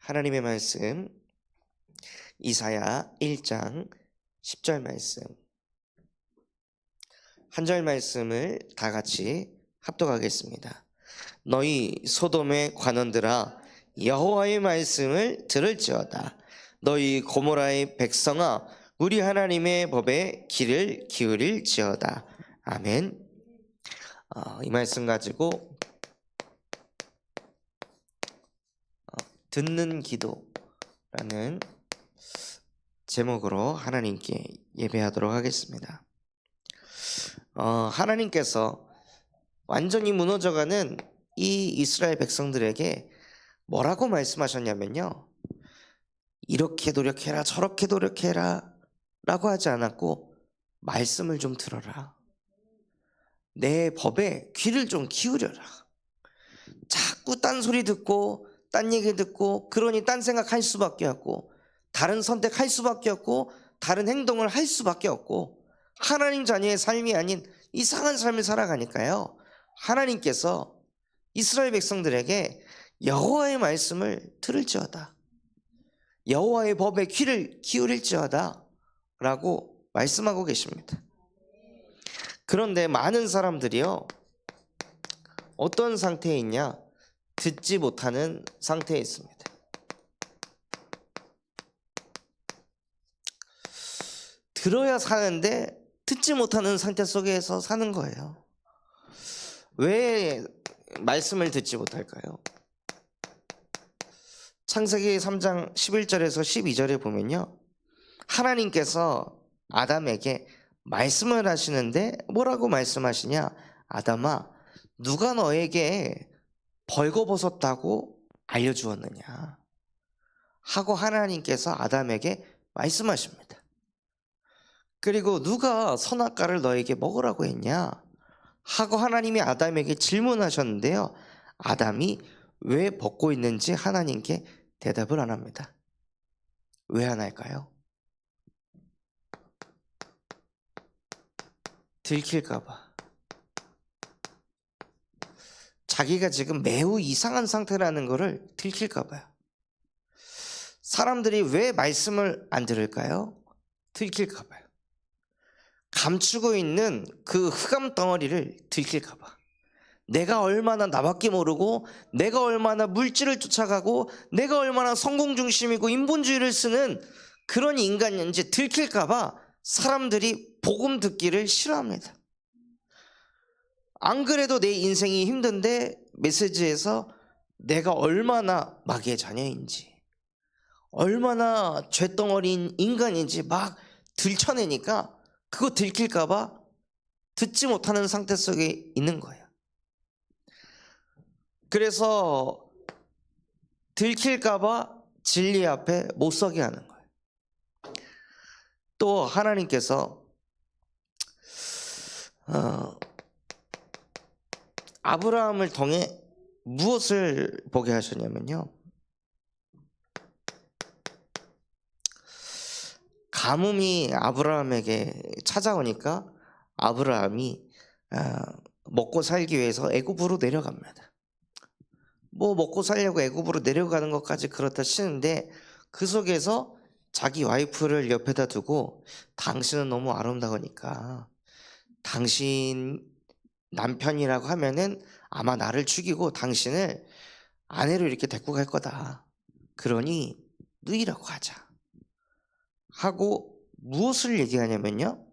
하나님의 말씀 이사야 1장 10절 말씀, 한 절 말씀을 다 같이 합독하겠습니다. 너희 소돔의 관원들아, 여호와의 말씀을 들을지어다. 너희 고모라의 백성아, 우리 하나님의 법에 귀를 기울일지어다. 아멘. 이 말씀 가지고 듣는 기도라는 제목으로 하나님께 예배하도록 하겠습니다. 하나님께서 완전히 무너져가는 이 이스라엘 백성들에게 뭐라고 말씀하셨냐면요, 이렇게 노력해라 저렇게 노력해라 라고 하지 않았고, 말씀을 좀 들어라, 내 법에 귀를 좀 기울여라. 자꾸 딴 소리 듣고 딴 얘기 듣고, 그러니 딴 생각할 수밖에 없고, 다른 선택할 수밖에 없고, 다른 행동을 할 수밖에 없고, 하나님 자녀의 삶이 아닌 이상한 삶을 살아가니까요, 하나님께서 이스라엘 백성들에게 여호와의 말씀을 들을지어다, 여호와의 법에 귀를 기울일지어다 라고 말씀하고 계십니다. 그런데 많은 사람들이요, 어떤 상태에 있냐? 듣지 못하는 상태에 있습니다. 들어야 사는데 듣지 못하는 상태 속에서 사는 거예요. 왜 말씀을 듣지 못할까요? 창세기 3장 11절에서 12절에 보면요, 하나님께서 아담에게 말씀을 하시는데 뭐라고 말씀하시냐? 아담아, 누가 너에게 벌거벗었다고 알려주었느냐 하고 하나님께서 아담에게 말씀하십니다. 그리고 누가 선악과를 너에게 먹으라고 했냐 하고 하나님이 아담에게 질문하셨는데요, 아담이 왜 벗고 있는지 하나님께 대답을 안 합니다. 왜 안 할까요? 들킬까 봐. 자기가 지금 매우 이상한 상태라는 것을 들킬까 봐요. 사람들이 왜 말씀을 안 들을까요? 들킬까 봐요. 감추고 있는 그 흑암 덩어리를 들킬까 봐. 내가 얼마나 나밖에 모르고, 내가 얼마나 물질을 쫓아가고, 내가 얼마나 성공 중심이고 인본주의를 쓰는 그런 인간인지 들킬까 봐 사람들이 복음 듣기를 싫어합니다. 안 그래도 내 인생이 힘든데 메시지에서 내가 얼마나 마귀의 자녀인지, 얼마나 죄덩어리인 인간인지 막 들춰내니까 그거 들킬까 봐 듣지 못하는 상태 속에 있는 거예요. 그래서 들킬까 봐 진리 앞에 못 서게 하는 거예요. 또 하나님께서 아브라함을 통해 무엇을 보게 하셨냐면요, 가뭄이 아브라함에게 찾아오니까 아브라함이 먹고 살기 위해서 애굽으로 내려갑니다. 뭐 먹고 살려고 애굽으로 내려가는 것까지 그렇다 치는데, 그 속에서 자기 와이프를 옆에다 두고, 당신은 너무 아름다우니까 당신 남편이라고 하면은 아마 나를 죽이고 당신을 아내로 이렇게 데리고 갈 거다. 그러니 누이라고 하자 하고 무엇을 얘기하냐면요,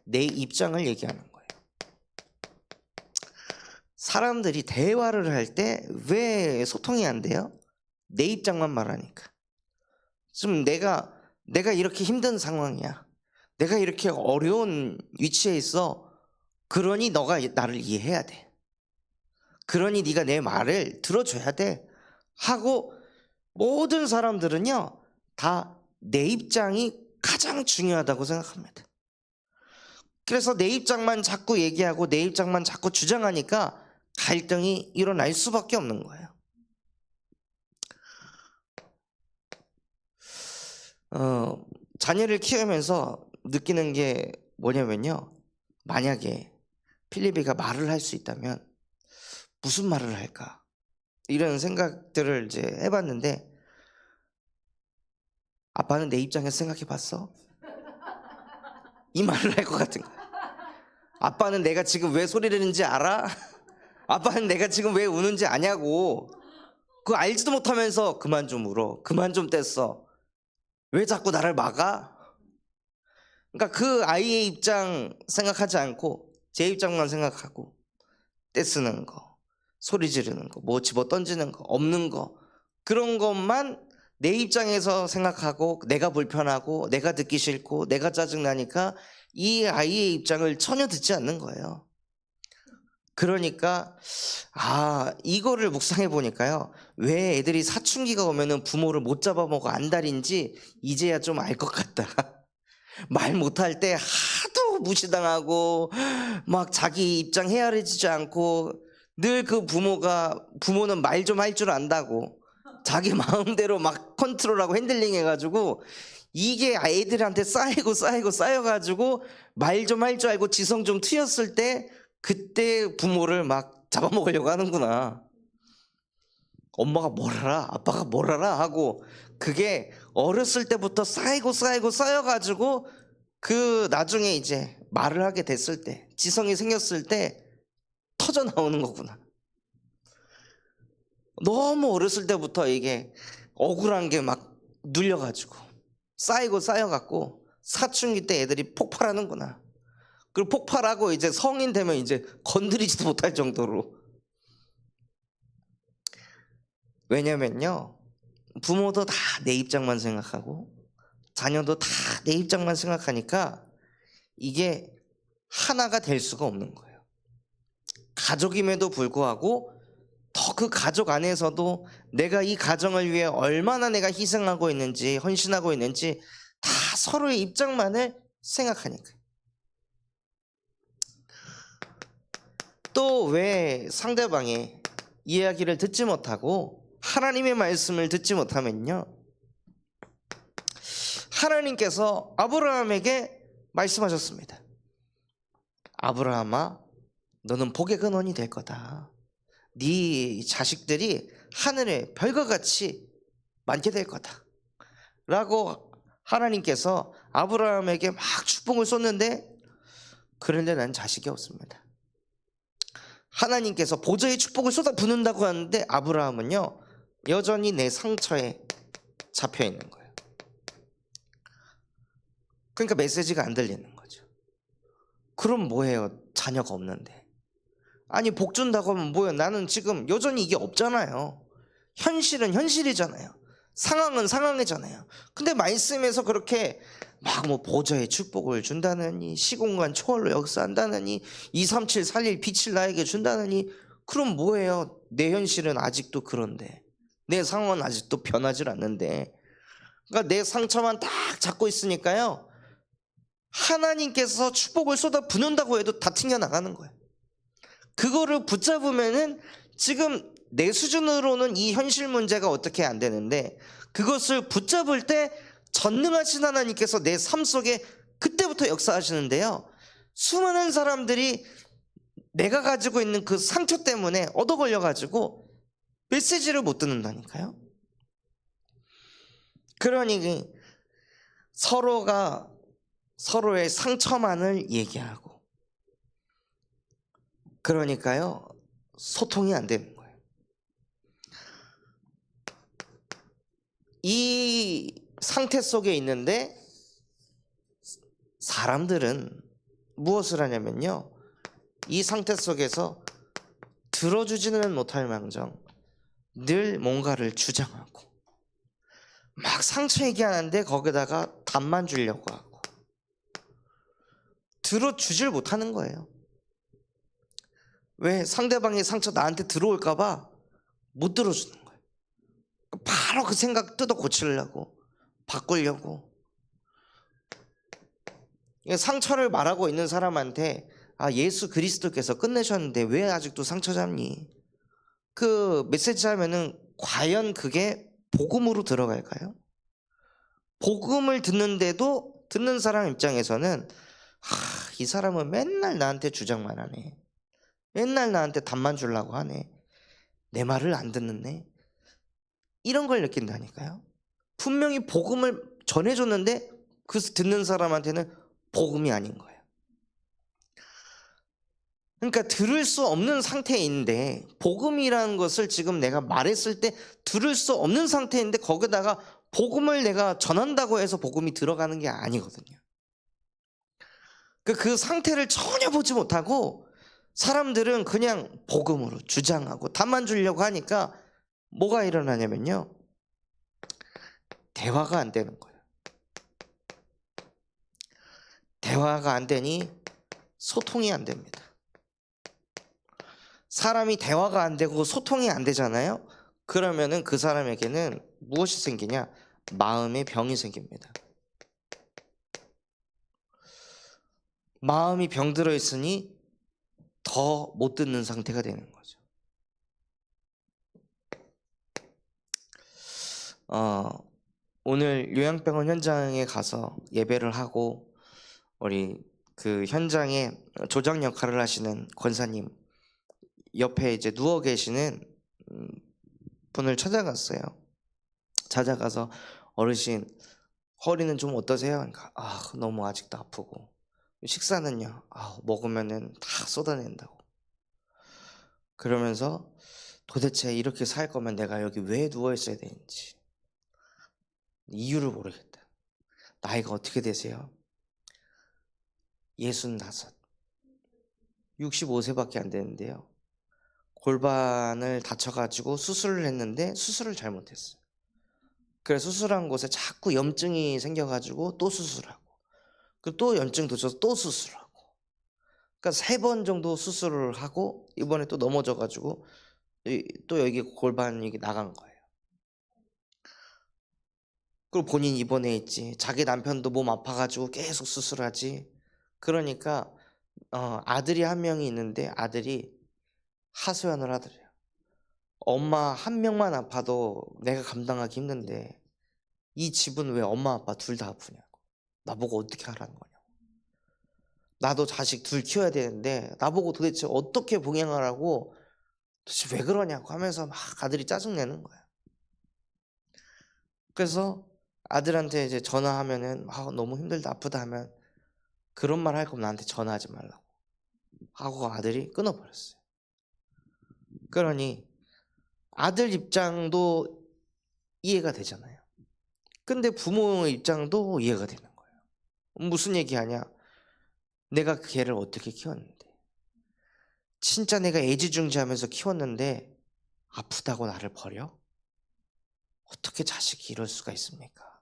내 입장을 얘기하는 거예요. 사람들이 대화를 할 때 왜 소통이 안 돼요? 내 입장만 말하니까. 지금 내가 이렇게 힘든 상황이야, 내가 이렇게 어려운 위치에 있어, 그러니 너가 나를 이해해야 돼, 그러니 네가 내 말을 들어줘야 돼 하고, 모든 사람들은요 다 내 입장이 가장 중요하다고 생각합니다. 그래서 내 입장만 자꾸 얘기하고 내 입장만 자꾸 주장하니까 갈등이 일어날 수밖에 없는 거예요. 자녀를 키우면서 느끼는 게 뭐냐면요, 만약에 필리비가 말을 할 수 있다면 무슨 말을 할까, 이런 생각들을 이제 해봤는데, 아빠는 내 입장에서 생각해 봤어? 이 말을 할 것 같은 거야. 아빠는 내가 지금 왜 소리를 내는지 알아? 아빠는 내가 지금 왜 우는지 아냐고. 그거 알지도 못하면서 그만 좀 울어, 그만 좀 뗐어, 왜 자꾸 나를 막아? 그러니까 그 아이의 입장 생각하지 않고 제 입장만 생각하고 떼쓰는 거, 소리 지르는 거, 뭐 집어 던지는 거, 없는 거, 그런 것만 내 입장에서 생각하고 내가 불편하고 내가 듣기 싫고 내가 짜증나니까 이 아이의 입장을 전혀 듣지 않는 거예요. 그러니까 이거를 묵상해 보니까요, 왜 애들이 사춘기가 오면은 부모를 못 잡아먹어 안달인지 이제야 좀 알 것 같다. 말 못할 때 하도 무시당하고 막 자기 입장 헤아려지지 않고 늘 그 부모는 말 좀 할 줄 안다고 자기 마음대로 막 컨트롤하고 핸들링 해가지고 이게 애들한테 쌓이고 쌓여가지고 말 좀 할 줄 알고 지성 좀 트였을 때 그때 부모를 막 잡아먹으려고 하는구나. 엄마가 뭘 알아, 아빠가 뭘 알아 하고, 그게 어렸을 때부터 쌓여가지고 그 나중에 이제 말을 하게 됐을 때, 지성이 생겼을 때 터져 나오는 거구나. 너무 어렸을 때부터 이게 억울한 게 막 눌려가지고 쌓여갖고 사춘기 때 애들이 폭발하는구나. 그리고 폭발하고 이제 성인 되면 이제 건드리지도 못할 정도로. 왜냐면요, 부모도 다 내 입장만 생각하고 자녀도 다 내 입장만 생각하니까 이게 하나가 될 수가 없는 거예요. 가족임에도 불구하고 더 그 가족 안에서도 내가 이 가정을 위해 얼마나 내가 희생하고 있는지 헌신하고 있는지 다 서로의 입장만을 생각하니까. 또 왜 상대방의 이야기를 듣지 못하고 하나님의 말씀을 듣지 못하면요, 하나님께서 아브라함에게 말씀하셨습니다. 아브라함아, 너는 복의 근원이 될 거다. 네 자식들이 하늘의 별과 같이 많게 될 거다 라고 하나님께서 아브라함에게 막 축복을 쏟는데, 그런데 난 자식이 없습니다. 하나님께서 보좌의 축복을 쏟아 붓는다고 하는데 아브라함은요, 여전히 내 상처에 잡혀 있는 거예요. 그러니까 메시지가 안 들리는 거죠. 그럼 뭐예요? 자녀가 없는데. 아니, 복 준다고 하면 뭐예요? 나는 지금 여전히 이게 없잖아요. 현실은 현실이잖아요. 상황은 상황이잖아요. 근데 말씀에서 그렇게 막 뭐 보좌의 축복을 준다느니, 시공간 초월로 역사한다느니, 23741 빛을 나에게 준다느니, 그럼 뭐예요? 내 현실은 아직도 그런데, 내 상황은 아직도 변하질 않는데. 그러니까 내 상처만 딱 잡고 있으니까요, 하나님께서 축복을 쏟아 붓는다고 해도 다 튕겨나가는 거예요. 그거를 붙잡으면은 지금 내 수준으로는 이 현실 문제가 어떻게 안 되는데, 그것을 붙잡을 때 전능하신 하나님께서 내 삶 속에 그때부터 역사하시는데요, 수많은 사람들이 내가 가지고 있는 그 상처 때문에 얻어 걸려가지고 메시지를 못 듣는다니까요. 그러니 서로가 서로의 상처만을 얘기하고, 그러니까요, 소통이 안 되는 거예요. 이 상태 속에 있는데 사람들은 무엇을 하냐면요, 이 상태 속에서 들어주지는 못할 망정 늘 뭔가를 주장하고 막 상처 얘기하는데 거기다가 답만 주려고 하고 들어주질 못하는 거예요. 왜? 상대방의 상처 나한테 들어올까 봐 못 들어주는 거예요. 바로 그 생각 뜯어 고치려고, 바꾸려고. 상처를 말하고 있는 사람한테 예수 그리스도께서 끝내셨는데 왜 아직도 상처 잡니? 그 메시지 하면은 과연 그게 복음으로 들어갈까요? 복음을 듣는데도 듣는 사람 입장에서는 이 사람은 맨날 나한테 주장만 하네, 맨날 나한테 답만 주려고 하네, 내 말을 안 듣는네, 이런 걸 느낀다니까요. 분명히 복음을 전해줬는데 그 듣는 사람한테는 복음이 아닌 거예요. 그러니까 들을 수 없는 상태에 있는데, 복음이라는 것을 지금 내가 말했을 때 들을 수 없는 상태인데 거기다가 복음을 내가 전한다고 해서 복음이 들어가는 게 아니거든요. 그 상태를 전혀 보지 못하고 사람들은 그냥 복음으로 주장하고 답만 주려고 하니까 뭐가 일어나냐면요, 대화가 안 되는 거예요. 대화가 안 되니 소통이 안 됩니다. 사람이 대화가 안 되고 소통이 안 되잖아요. 그러면은 그 사람에게는 무엇이 생기냐? 마음의 병이 생깁니다. 마음이 병들어 있으니 더 못 듣는 상태가 되는 거죠. 오늘 요양병원 현장에 가서 예배를 하고 우리 그 현장에 조장 역할을 하시는 권사님 옆에 이제 누워 계시는 분을 찾아갔어요. 찾아가서 어르신 허리는 좀 어떠세요? 그러니까 너무 아직도 아프고, 식사는요? 먹으면은 다 쏟아낸다고. 그러면서 도대체 이렇게 살 거면 내가 여기 왜 누워 있어야 되는지 이유를 모르겠다. 나이가 어떻게 되세요? 65, 65세밖에 안 되는데요, 골반을 다쳐가지고 수술을 했는데 수술을 잘못했어요. 그래서 수술한 곳에 자꾸 염증이 생겨가지고 또 수술하고, 또 염증 도쳐서 또 수술하고, 그러니까 3번 정도 수술을 하고 이번에 또 넘어져가지고 또 여기 골반이 나간 거예요. 그리고 본인 입원해 있지. 자기 남편도 몸 아파가지고 계속 수술하지. 그러니까 아들이 한 명이 있는데 아들이 하소연을 하더래요. 엄마 한 명만 아파도 내가 감당하기 힘든데 이 집은 왜 엄마 아빠 둘 다 아프냐고. 나보고 어떻게 하라는 거냐고. 나도 자식 둘 키워야 되는데 나보고 도대체 어떻게 봉양하라고, 도대체 왜 그러냐고 하면서 막 아들이 짜증내는 거야. 그래서 아들한테 이제 전화하면은 너무 힘들다 아프다 하면, 그런 말 할 거면 나한테 전화하지 말라고 하고 아들이 끊어버렸어요. 그러니 아들 입장도 이해가 되잖아요. 근데 부모의 입장도 이해가 되는 거예요. 무슨 얘기하냐? 내가 그 걔를 어떻게 키웠는데, 진짜 내가 애지중지하면서 키웠는데 아프다고 나를 버려? 어떻게 자식이 이럴 수가 있습니까?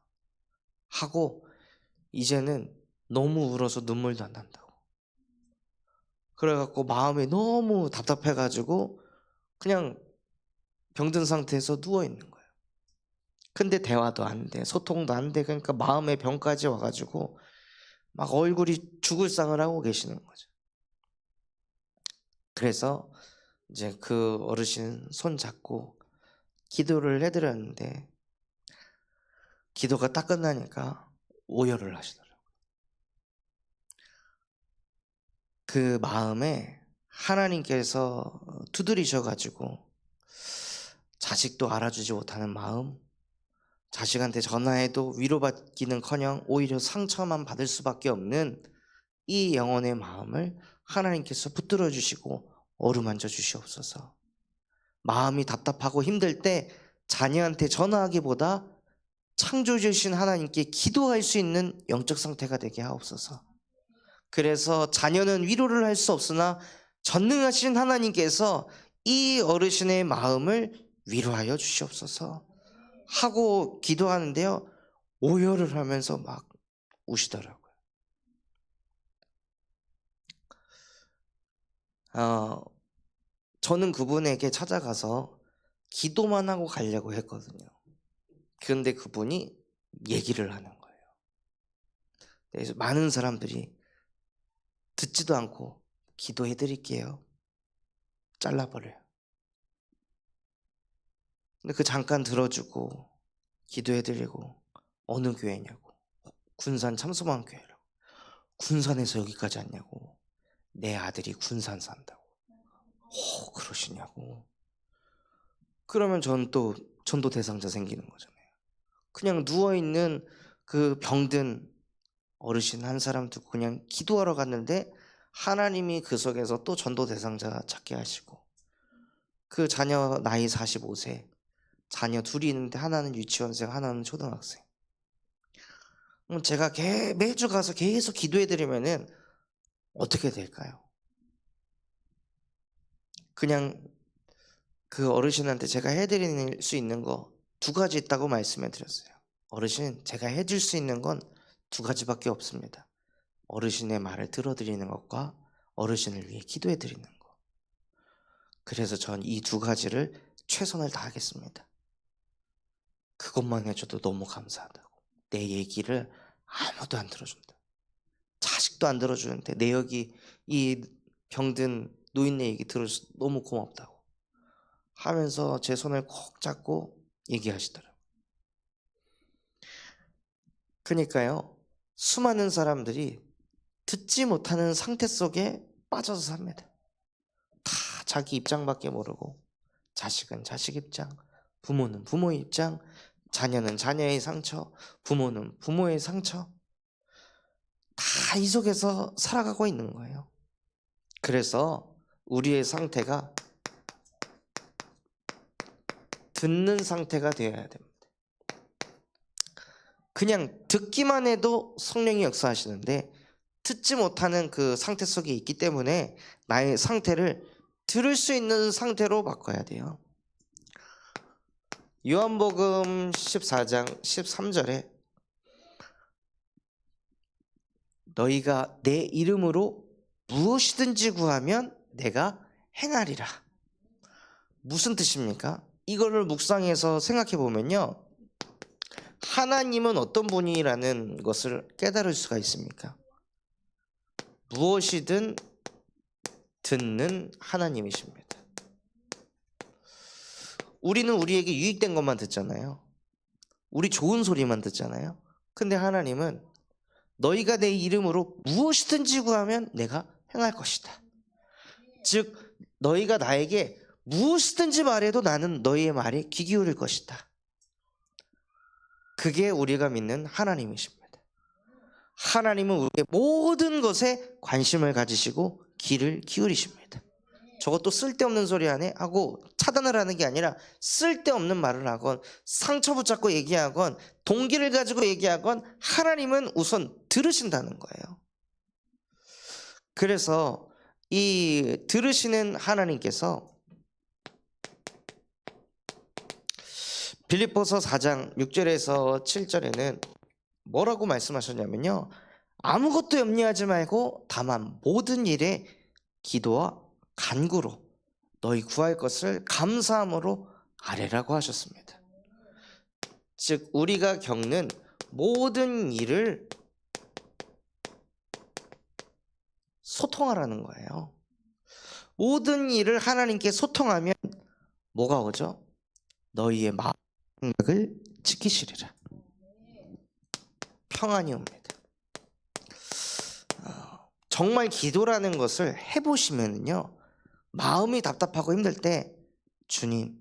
하고 이제는 너무 울어서 눈물도 안 난다고. 그래갖고 마음이 너무 답답해가지고 그냥 병든 상태에서 누워있는 거예요. 근데 대화도 안 돼, 소통도 안 돼. 그러니까 마음의 병까지 와가지고 막 얼굴이 죽을 상을 하고 계시는 거죠. 그래서 이제 그 어르신 손 잡고 기도를 해드렸는데, 기도가 딱 끝나니까 오열을 하시더라고요. 그 마음에 하나님께서 두드리셔가지고 자식도 알아주지 못하는 마음, 자식한테 전화해도 위로받기는커녕 오히려 상처만 받을 수밖에 없는 이 영혼의 마음을 하나님께서 붙들어 주시고 어루만져 주시옵소서. 마음이 답답하고 힘들 때 자녀한테 전화하기보다 창조주신 하나님께 기도할 수 있는 영적 상태가 되게 하옵소서. 그래서 자녀는 위로를 할 수 없으나 전능하신 하나님께서 이 어르신의 마음을 위로하여 주시옵소서 하고 기도하는데요, 오열을 하면서 막 우시더라고요. 저는 그분에게 찾아가서 기도만 하고 가려고 했거든요. 그런데 그분이 얘기를 하는 거예요. 그래서 많은 사람들이 듣지도 않고 기도해 드릴게요, 잘라버려요. 근데 그 잠깐 들어주고 기도해 드리고, 어느 교회냐고. 군산 참소망교회라고. 군산에서 여기까지 왔냐고. 내 아들이 군산 산다고. 그러시냐고. 그러면 전도 대상자 생기는 거잖아요. 그냥 누워있는 그 병든 어르신 한 사람 두고 그냥 기도하러 갔는데 하나님이 그 속에서 또 전도 대상자 찾게 하시고, 그 자녀 나이 45세, 자녀 둘이 있는데 하나는 유치원생, 하나는 초등학생. 제가 매주 가서 계속 기도해드리면은 어떻게 될까요? 그냥 그 어르신한테 제가 해드릴 수 있는 거 2가지 있다고 말씀해 드렸어요. 어르신, 제가 해줄 수 있는 건 2가지밖에 없습니다. 어르신의 말을 들어드리는 것과 어르신을 위해 기도해 드리는 거. 그래서 전 이 2가지를 최선을 다하겠습니다. 그것만 해줘도 너무 감사하다고. 내 얘기를 아무도 안 들어준다. 자식도 안 들어주는데 내 여기 이 병든 노인네 얘기 들어줘서 너무 고맙다고 하면서 제 손을 콕 잡고 얘기하시더라고요. 그러니까요, 수많은 사람들이 듣지 못하는 상태 속에 빠져서 삽니다. 다 자기 입장밖에 모르고, 자식은 자식 입장, 부모는 부모의 입장, 자녀는 자녀의 상처, 부모는 부모의 상처, 다 이 속에서 살아가고 있는 거예요. 그래서 우리의 상태가 듣는 상태가 되어야 됩니다. 그냥 듣기만 해도 성령이 역사하시는데 듣지 못하는 그 상태 속에 있기 때문에 나의 상태를 들을 수 있는 상태로 바꿔야 돼요. 요한복음 14장 13절에 너희가 내 이름으로 무엇이든지 구하면 내가 행하리라. 무슨 뜻입니까? 이거를 묵상해서 생각해 보면요, 하나님은 어떤 분이라는 것을 깨달을 수가 있습니까? 무엇이든 듣는 하나님이십니다. 우리는 우리에게 유익된 것만 듣잖아요. 우리 좋은 소리만 듣잖아요. 근데 하나님은 너희가 내 이름으로 무엇이든지 구하면 내가 행할 것이다. 즉 너희가 나에게 무엇이든지 말해도 나는 너희의 말에 귀 기울일 것이다. 그게 우리가 믿는 하나님이십니다. 하나님은 우리의 모든 것에 관심을 가지시고 귀를 기울이십니다. 저것도 쓸데없는 소리 하네 하고 차단을 하는 게 아니라 쓸데없는 말을 하건 상처 붙잡고 얘기하건 동기를 가지고 얘기하건 하나님은 우선 들으신다는 거예요. 그래서 이 들으시는 하나님께서 빌립보서 4장 6절에서 7절에는 뭐라고 말씀하셨냐면요, 아무것도 염려하지 말고 다만 모든 일에 기도와 간구로 너희 구할 것을 감사함으로 아뢰라고 하셨습니다. 즉 우리가 겪는 모든 일을 소통하라는 거예요. 모든 일을 하나님께 소통하면 뭐가 오죠? 너희의 마음 생각을 지키시리라. 평안이 옵니다. 정말 기도라는 것을 해보시면요, 마음이 답답하고 힘들 때 주님,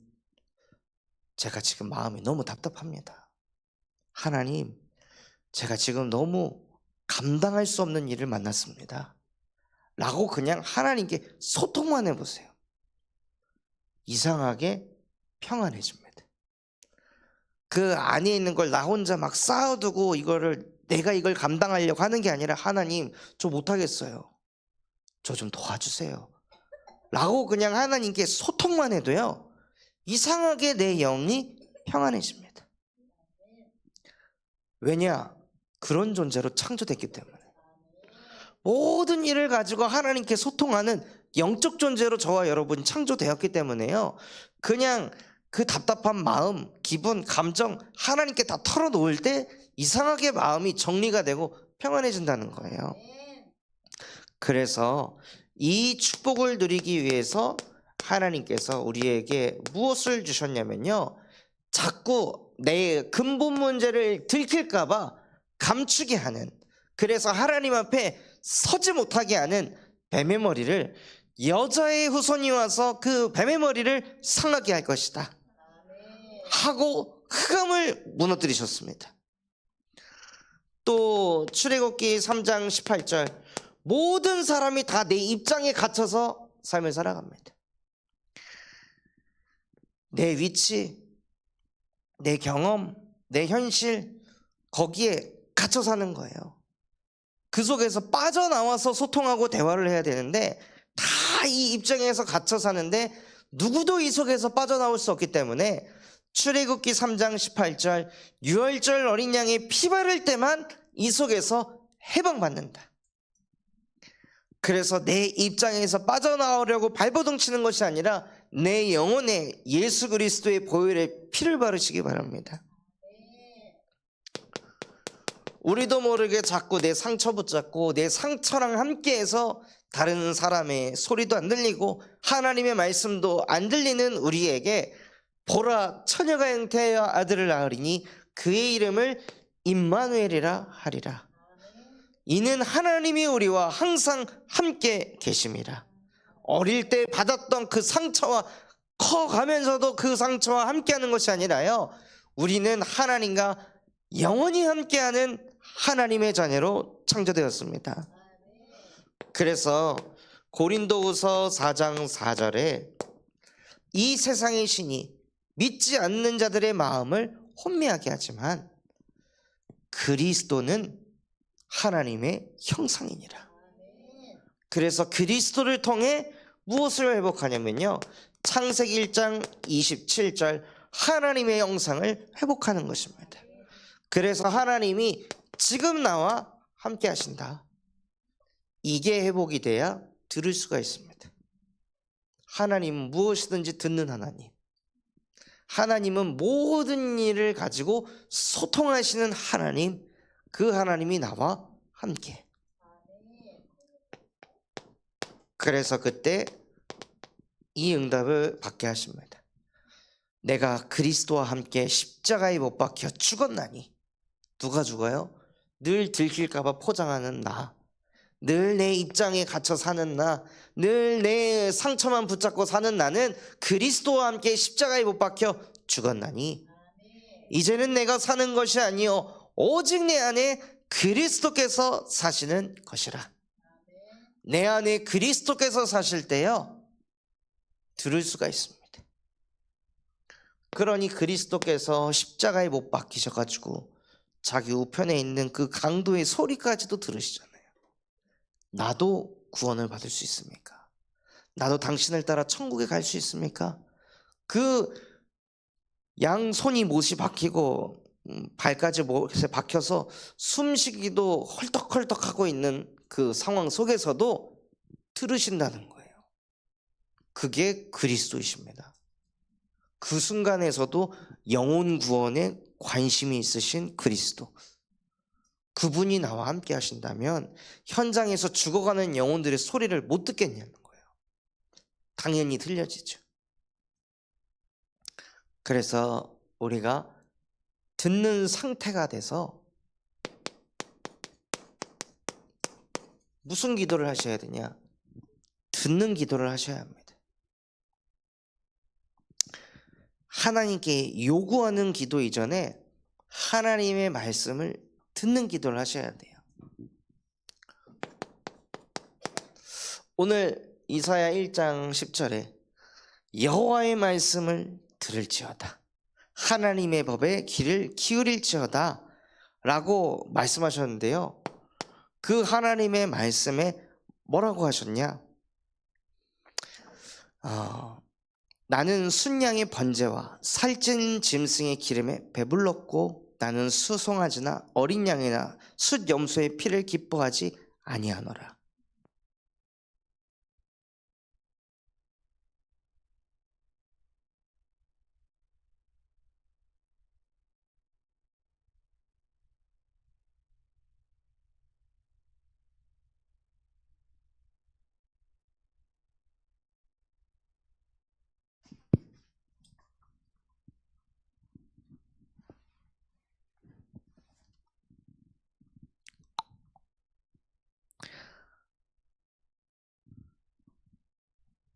제가 지금 마음이 너무 답답합니다. 하나님, 제가 지금 너무 감당할 수 없는 일을 만났습니다. 라고 그냥 하나님께 소통만 해보세요. 이상하게 평안해집니다. 그 안에 있는 걸 나 혼자 막 쌓아두고 내가 이걸 감당하려고 하는 게 아니라 하나님, 저 못하겠어요. 저 좀 도와주세요. 라고 그냥 하나님께 소통만 해도요, 이상하게 내 영이 평안해집니다. 왜냐? 그런 존재로 창조됐기 때문에. 모든 일을 가지고 하나님께 소통하는 영적 존재로 저와 여러분이 창조되었기 때문에요, 그냥 그 답답한 마음, 기분, 감정 하나님께 다 털어놓을 때 이상하게 마음이 정리가 되고 평안해진다는 거예요. 그래서 이 축복을 누리기 위해서 하나님께서 우리에게 무엇을 주셨냐면요, 자꾸 내 근본 문제를 들킬까 봐 감추게 하는, 그래서 하나님 앞에 서지 못하게 하는 뱀의 머리를, 여자의 후손이 와서 그 뱀의 머리를 상하게 할 것이다 하고 흑암을 무너뜨리셨습니다. 또 출애굽기 3장 18절 모든 사람이 다 내 입장에 갇혀서 삶을 살아갑니다. 내 위치, 내 경험, 내 현실 거기에 갇혀 사는 거예요. 그 속에서 빠져나와서 소통하고 대화를 해야 되는데 다 이 입장에서 갇혀 사는데 누구도 이 속에서 빠져나올 수 없기 때문에 출애굽기 3장 18절 유월절 어린 양의 피 바를 때만 이 속에서 해방받는다. 그래서 내 입장에서 빠져나오려고 발버둥 치는 것이 아니라 내 영혼에 예수 그리스도의 보혈의 피를 바르시기 바랍니다. 우리도 모르게 자꾸 내 상처 붙잡고 내 상처랑 함께해서 다른 사람의 소리도 안 들리고 하나님의 말씀도 안 들리는 우리에게 보라 처녀가 잉태하여 아들을 낳으리니 그의 이름을 임마누엘이라 하리라. 이는 하나님이 우리와 항상 함께 계심이라. 어릴 때 받았던 그 상처와 커가면서도 그 상처와 함께하는 것이 아니라요, 우리는 하나님과 영원히 함께하는 하나님의 자녀로 창조되었습니다. 그래서 고린도후서 4장 4절에 이 세상의 신이 믿지 않는 자들의 마음을 혼미하게 하지만 그리스도는 하나님의 형상이니라. 그래서 그리스도를 통해 무엇을 회복하냐면요, 창세기 1장 27절 하나님의 형상을 회복하는 것입니다. 그래서 하나님이 지금 나와 함께 하신다. 이게 회복이 돼야 들을 수가 있습니다. 하나님은 무엇이든지 듣는 하나님. 하나님은 모든 일을 가지고 소통하시는 하나님. 그 하나님이 나와 함께. 그래서 그때 이 응답을 받게 하십니다. 내가 그리스도와 함께 십자가에 못 박혀 죽었나니. 누가 죽어요? 늘 들킬까봐 포장하는 나, 늘 내 입장에 갇혀 사는 나, 늘 내 상처만 붙잡고 사는 나는 그리스도와 함께 십자가에 못 박혀 죽었나니 이제는 내가 사는 것이 아니요 오직 내 안에 그리스도께서 사시는 것이라. 내 안에 그리스도께서 사실 때요 들을 수가 있습니다. 그러니 그리스도께서 십자가에 못 박히셔가지고 자기 우편에 있는 그 강도의 소리까지도 들으시잖아요. 나도 구원을 받을 수 있습니까? 나도 당신을 따라 천국에 갈 수 있습니까? 그 양손이 못이 박히고 발까지 못에 박혀서 숨쉬기도 헐떡헐떡하고 있는 그 상황 속에서도 들으신다는 거예요. 그게 그리스도이십니다. 그 순간에서도 영혼 구원에 관심이 있으신 그리스도, 그분이 나와 함께 하신다면 현장에서 죽어가는 영혼들의 소리를 못 듣겠냐는 거예요. 당연히 들려지죠. 그래서 우리가 듣는 상태가 돼서 무슨 기도를 하셔야 되냐? 듣는 기도를 하셔야 합니다. 하나님께 요구하는 기도 이전에 하나님의 말씀을 듣는 기도를 하셔야 돼요. 오늘 이사야 1장 10절에 여호와의 말씀을 들을지어다, 하나님의 법에 귀를 기울일지어다 라고 말씀하셨는데요, 그 하나님의 말씀에 뭐라고 하셨냐? 나는 순양의 번제와 살찐 짐승의 기름에 배불렀고 나는 수송아지나 어린 양이나 숫 염소의 피를 기뻐하지 아니하노라.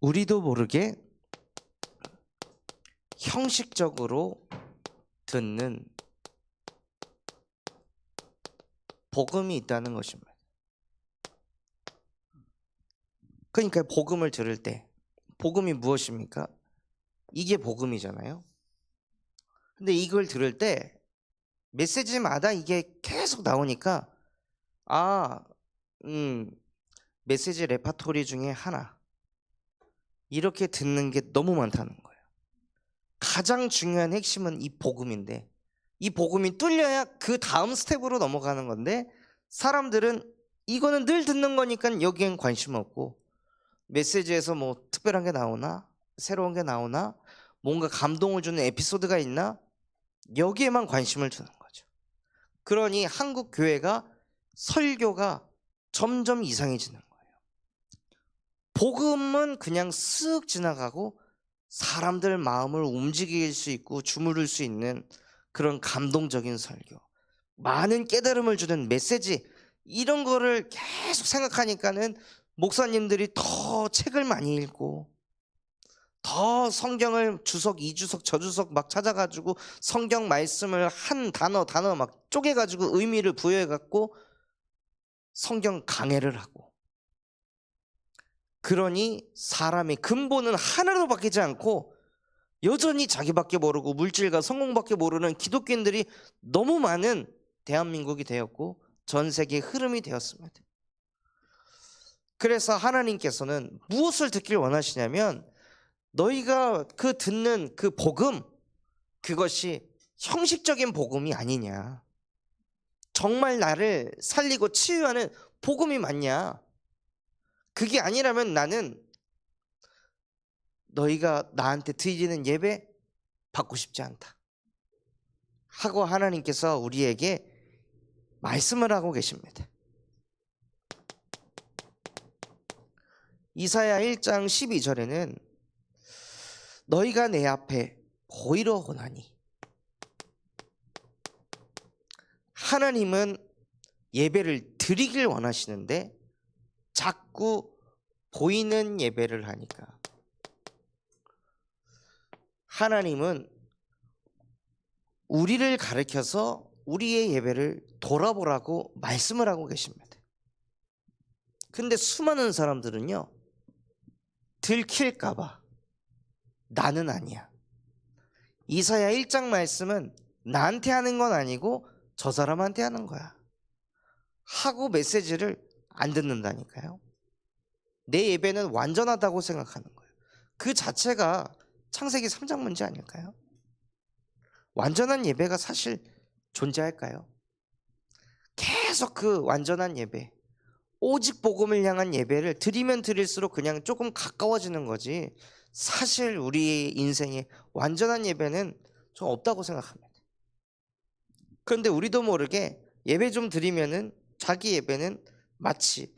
우리도 모르게 형식적으로 듣는 복음이 있다는 것입니다. 그러니까 복음을 들을 때 복음이 무엇입니까? 이게 복음이잖아요. 근데 이걸 들을 때 메시지마다 이게 계속 나오니까 메시지 레파토리 중에 하나 이렇게 듣는 게 너무 많다는 거예요. 가장 중요한 핵심은 이 복음인데 이 복음이 뚫려야 그 다음 스텝으로 넘어가는 건데 사람들은 이거는 늘 듣는 거니까 여기엔 관심 없고 메시지에서 뭐 특별한 게 나오나 새로운 게 나오나 뭔가 감동을 주는 에피소드가 있나 여기에만 관심을 두는 거죠. 그러니 한국 교회가 설교가 점점 이상해지는 거예요. 복음은 그냥 쓱 지나가고 사람들 마음을 움직일 수 있고 주무를 수 있는 그런 감동적인 설교, 많은 깨달음을 주는 메시지 이런 거를 계속 생각하니까는 목사님들이 더 책을 많이 읽고 더 성경을 주석, 2주석, 저주석 막 찾아가지고 성경 말씀을 한 단어 막 쪼개가지고 의미를 부여해갖고 성경 강해를 하고 그러니 사람의 근본은 하나로 바뀌지 않고 여전히 자기밖에 모르고 물질과 성공밖에 모르는 기독교인들이 너무 많은 대한민국이 되었고 전 세계의 흐름이 되었습니다. 그래서 하나님께서는 무엇을 듣길 원하시냐면 너희가 그 듣는 그 복음 그것이 형식적인 복음이 아니냐, 정말 나를 살리고 치유하는 복음이 맞냐, 그게 아니라면 나는 너희가 나한테 드리는 예배 받고 싶지 않다 하고 하나님께서 우리에게 말씀을 하고 계십니다. 이사야 1장 12절에는 너희가 내 앞에 보이러 오나니, 하나님은 예배를 드리길 원하시는데 자꾸 보이는 예배를 하니까 하나님은 우리를 가르쳐서 우리의 예배를 돌아보라고 말씀을 하고 계십니다. 근데 수많은 사람들은요, 들킬까봐 나는 아니야, 이사야 1장 말씀은 나한테 하는 건 아니고 저 사람한테 하는 거야 하고 메시지를 안 듣는다니까요. 내 예배는 완전하다고 생각하는 거예요. 그 자체가 창세기 3장 문제 아닐까요? 완전한 예배가 사실 존재할까요? 계속 그 완전한 예배, 오직 복음을 향한 예배를 드리면 드릴수록 그냥 조금 가까워지는 거지 사실 우리 인생에 완전한 예배는 좀 없다고 생각합니다. 그런데 우리도 모르게 예배 좀 드리면은 자기 예배는 마치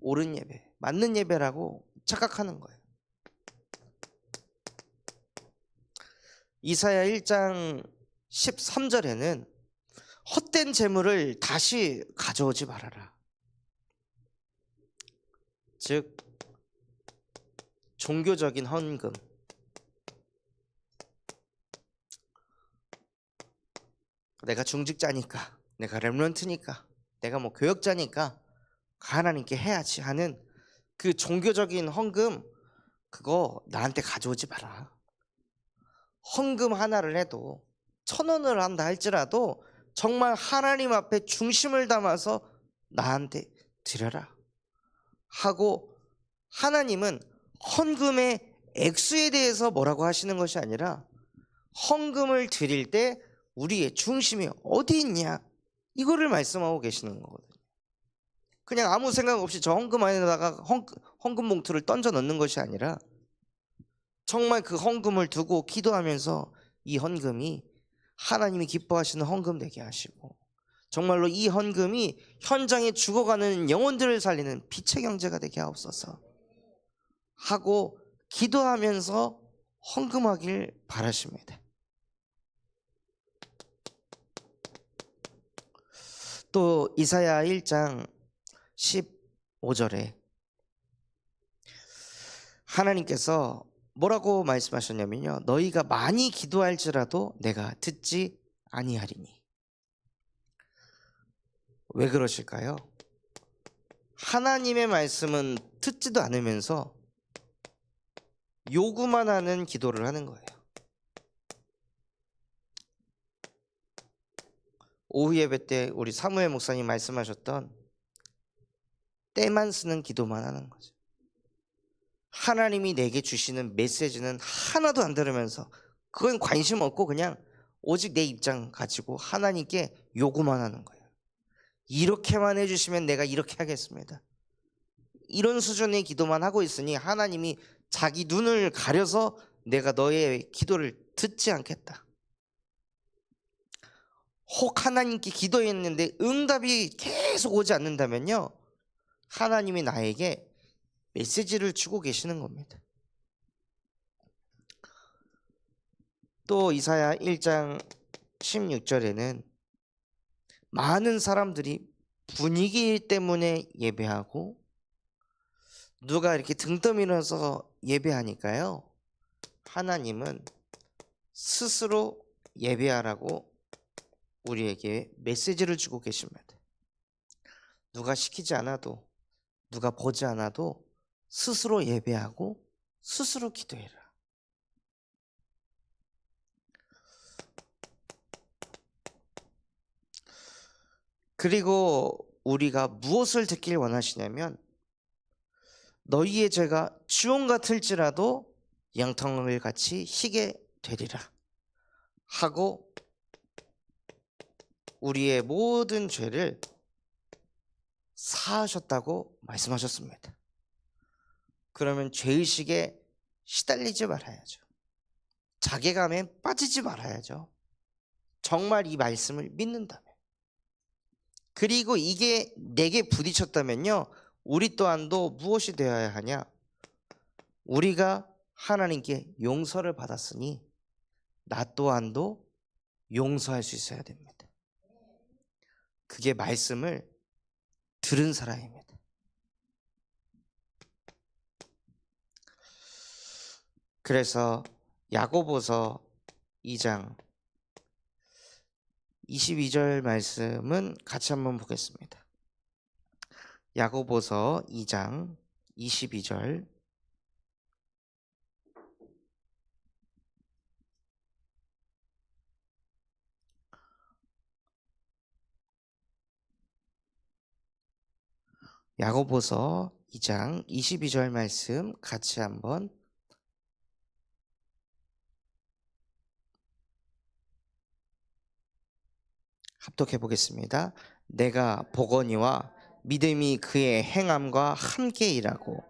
옳은 예배, 맞는 예배라고 착각하는 거예요. 이사야 1장 13절에는 헛된 재물을 다시 가져오지 말아라, 즉 종교적인 헌금, 내가 중직자니까, 내가 렘넌트니까, 내가 뭐 교역자니까 하나님께 해야지 하는 그 종교적인 헌금, 그거 나한테 가져오지 마라. 헌금 하나를 해도 1,000원을 한다 할지라도 정말 하나님 앞에 중심을 담아서 나한테 드려라 하고, 하나님은 헌금의 액수에 대해서 뭐라고 하시는 것이 아니라 헌금을 드릴 때 우리의 중심이 어디 있냐 이거를 말씀하고 계시는 거거든요. 그냥 아무 생각 없이 저 헌금 안에다가 헌금 봉투를 던져 넣는 것이 아니라 정말 그 헌금을 두고 기도하면서 이 헌금이 하나님이 기뻐하시는 헌금 되게 하시고 정말로 이 헌금이 현장에 죽어가는 영혼들을 살리는 빛의 경제가 되게 하옵소서 하고 기도하면서 헌금하길 바라십니다. 또 이사야 1장 15절에 하나님께서 뭐라고 말씀하셨냐면요, 너희가 많이 기도할지라도 내가 듣지 아니하리니. 왜 그러실까요? 하나님의 말씀은 듣지도 않으면서 요구만 하는 기도를 하는 거예요. 오후 예배 때 우리 사무엘 목사님 말씀하셨던 때만 쓰는 기도만 하는 거죠. 하나님이 내게 주시는 메시지는 하나도 안 들으면서 그건 관심 없고 그냥 오직 내 입장 가지고 하나님께 요구만 하는 거예요. 이렇게만 해주시면 내가 이렇게 하겠습니다. 이런 수준의 기도만 하고 있으니 하나님이 자기 눈을 가려서 내가 너의 기도를 듣지 않겠다. 혹 하나님께 기도했는데 응답이 계속 오지 않는다면요, 하나님이 나에게 메시지를 주고 계시는 겁니다. 또 이사야 1장 16절에는 많은 사람들이 분위기 때문에 예배하고 누가 이렇게 등 떠밀어서 예배하니까요, 하나님은 스스로 예배하라고 우리에게 메시지를 주고 계십니다. 누가 시키지 않아도, 누가 보지 않아도 스스로 예배하고 스스로 기도해라. 그리고 우리가 무엇을 듣길 원하시냐면, 너희의 죄가 주홍 같을지라도 양털을 같이 희게 되리라 하고 우리의 모든 죄를 사하셨다고 말씀하셨습니다. 그러면 죄의식에 시달리지 말아야죠. 자괴감에 빠지지 말아야죠. 정말 이 말씀을 믿는다면. 그리고 이게 내게 부딪혔다면요, 우리 또한도 무엇이 되어야 하냐? 우리가 하나님께 용서를 받았으니 나 또한도 용서할 수 있어야 됩니다. 그게 말씀을 들은 사람입니다. 그래서 야고보서 2장 22절 말씀은 같이 한번 보겠습니다. 야고보서 2장 22절. 야고보서 2장 22절 말씀 같이 한번 합독해 보겠습니다. 내가 보거니와 믿음이 그의 행함과 함께 일하고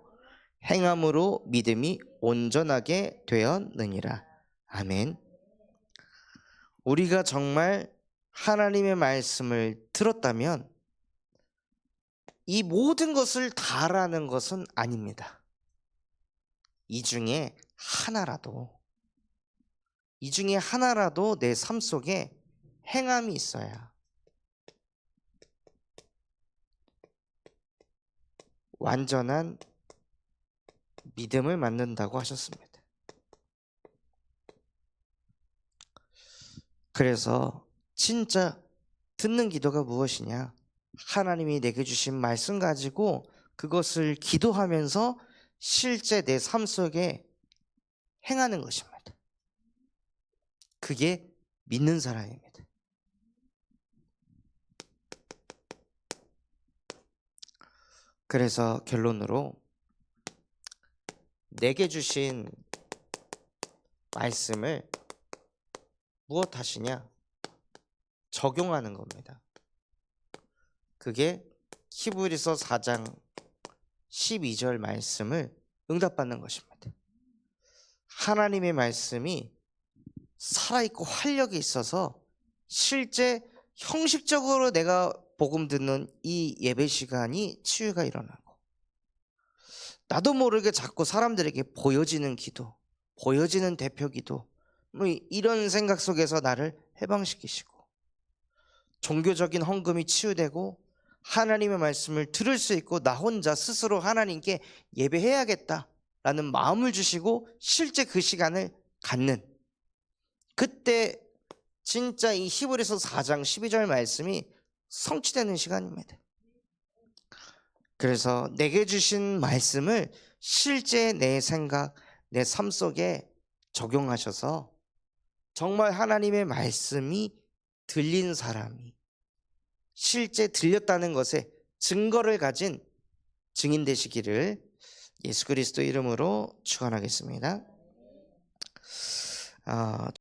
행함으로 믿음이 온전하게 되었느니라. 아멘. 우리가 정말 하나님의 말씀을 들었다면 이 모든 것을 다 알아는 것은 아닙니다. 이 중에 하나라도 내 삶 속에 행함이 있어야 완전한 믿음을 만든다고 하셨습니다. 그래서 진짜 듣는 기도가 무엇이냐? 하나님이 내게 주신 말씀 가지고 그것을 기도하면서 실제 내 삶 속에 행하는 것입니다. 그게 믿는 사람입니다. 그래서 결론으로 내게 주신 말씀을 무엇 하시냐? 적용하는 겁니다. 그게 히브리서 4장 12절 말씀을 응답받는 것입니다. 하나님의 말씀이 살아있고 활력이 있어서 실제 형식적으로 내가 복음 듣는 이 예배 시간이 치유가 일어나고, 나도 모르게 자꾸 사람들에게 보여지는 기도, 보여지는 대표 기도, 뭐 이런 생각 속에서 나를 해방시키시고, 종교적인 헌금이 치유되고 하나님의 말씀을 들을 수 있고 나 혼자 스스로 하나님께 예배해야겠다라는 마음을 주시고 실제 그 시간을 갖는, 그때 진짜 이 히브리서 4장 12절 말씀이 성취되는 시간입니다. 그래서 내게 주신 말씀을 실제 내 생각, 내 삶 속에 적용하셔서 정말 하나님의 말씀이 들린 사람이 실제 들렸다는 것에 증거를 가진 증인 되시기를 예수 그리스도 이름으로 축원하겠습니다.